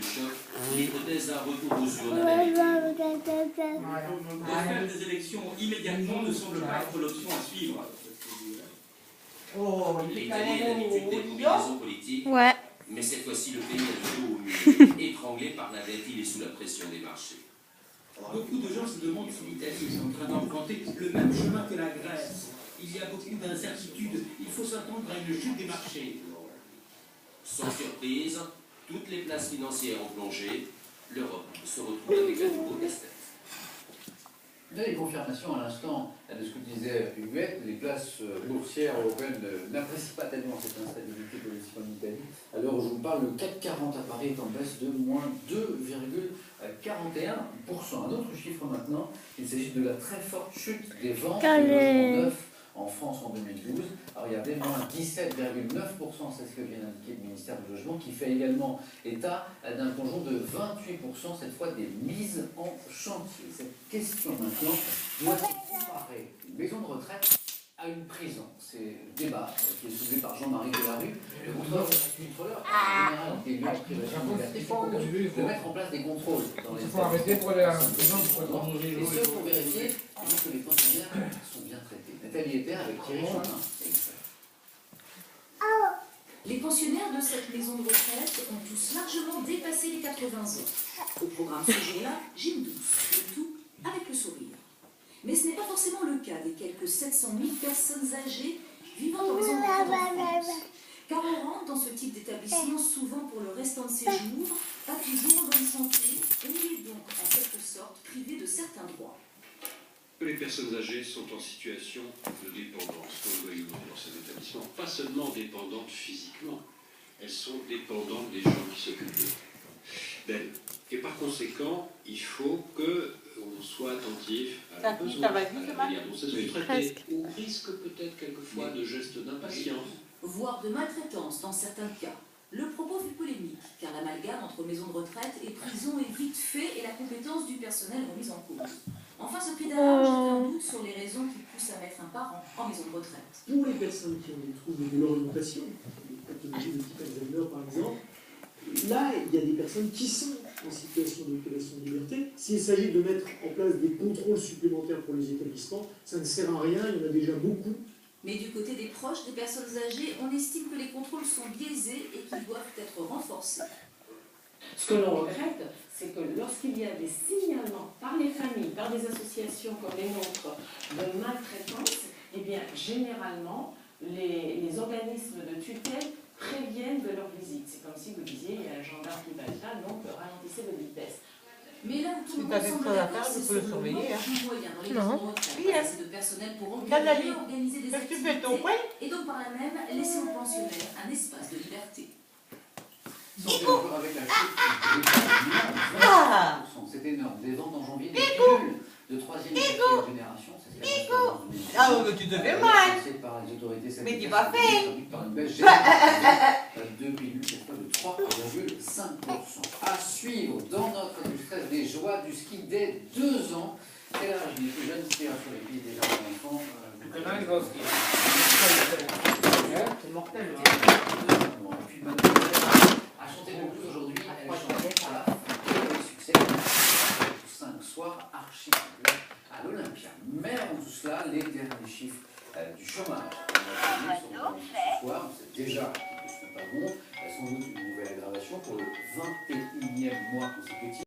de choc, l'hypothèse d'un retour aux urnes américaines. Refaire des élections immédiatement ne semble pas être l'option à suivre. L'Italie a l'habitude des combinaisons politiques, mais cette fois-ci le pays a le dos au mur, étranglé par la dette, il est sous la pression des marchés. Beaucoup de gens se demandent si l'Italie est en train d'emprunter le même chemin que la Grèce. Il y a beaucoup d'incertitudes. Il faut s'attendre à une chute des marchés. Sans surprise, toutes les places financières ont plongé. L'Europe se retrouve avec un nouveau casse-tête. Vous avez des confirmations à l'instant de ce que disait Huguette, les places boursières européennes n'apprécient pas tellement cette instabilité politique en Italie. À l'heure où je vous parle, le CAC 40 à Paris est en baisse de moins 2,41%. Un autre chiffre maintenant, il s'agit de la très forte chute des ventes de logements neufs en France en 2012. Alors il y avait moins 17,9%, c'est ce que vient d'indiquer le ministère du Logement, qui fait également état d'un conjoint de 28%, cette fois des mises en chantier. Cette question maintenant, doit-il comparer une maison de retraite à une prison? C'est le débat qui est soulevé par Jean-Marie Delarue, le contrôleur général des lieux de privation de liberté, de mettre en place des contrôles dans les établissements et ce pour vérifier que les pensionnaires sont bien traités. Nathalie Ether avec Thierry Chouin. Les pensionnaires de cette maison de retraite ont tous largement dépassé les 80 ans. Au programme ce jour-là, gym douce, le tout avec le sourire. Mais ce n'est pas forcément le cas des quelques 700 000 personnes âgées vivant en maison de retraite en France. Car on rentre dans ce type d'établissement souvent pour le restant de ses jours, pas toujours en bonne santé, et il est donc en quelque sorte privé de certains droits. Les personnes âgées sont en situation de dépendance, qu'on le veuille ou non, dans ces établissements. Pas seulement dépendantes physiquement, elles sont dépendantes des gens qui s'occupent d'elles. Et par conséquent, il faut qu'on soit attentif à leurs besoins, à la manière dont ça se traite, au risque peut-être quelquefois de gestes d'impatience. Voire de maltraitance dans certains cas. Le propos fut polémique, car l'amalgame entre maison de retraite et prison est vite fait et la compétence du personnel remise en cause. Enfin, ce cri d'alarme jette un doute sur les raisons qui poussent à mettre un parent en maison de retraite. Pour les personnes qui ont des troubles de l'orientation, des pathologies de type Alzheimer par exemple, là, il y a des personnes qui sont en situation de privation de liberté. S'il s'agit de mettre en place des contrôles supplémentaires pour les établissements, ça ne sert à rien, il y en a déjà beaucoup. Mais du côté des proches des personnes âgées, on estime que les contrôles sont biaisés et qu'ils doivent être renforcés. Ce que l'on regrette, c'est que lorsqu'il y a des signalements par les familles, par des associations comme les nôtres, de maltraitance, eh bien, généralement, les organismes de tutelle préviennent de leur visite. C'est comme si vous disiez, il y a un gendarme qui va être là, donc ralentissez votre vitesse. Mais là où tout le monde semble d'accord, c'est sur le manque de moyens dans les maisons de retraite, pas assez de personnel pour encadrer, organiser des activités, et donc par là même laisser aux pensionnaires un espace de liberté. Encore avec la chute c'est énorme. Des ventes en janvier, des pilules de 3e et 4e génération. Ah mais tu te fais mal. Par les autorités sanitaires. Mais tu vas faire. Par une baisse générale de pilules, cette fois de 3,5%. À suivre dans notre illustrage des joies du ski dès 2 ans. C'est l'âge des plus jeunes skieurs sur les pistes déjà en enfant. C'est mortel. Et puis maintenant, à chanter le plus aujourd'hui, elle chante pour la succès 5 soirs archi à l'Olympia. Mais en tout cela, les derniers chiffres du chômage. Ce soir, on sait déjà qu'ils ne sont pas bons. Sans doute une nouvelle aggravation pour le 21e mois consécutif.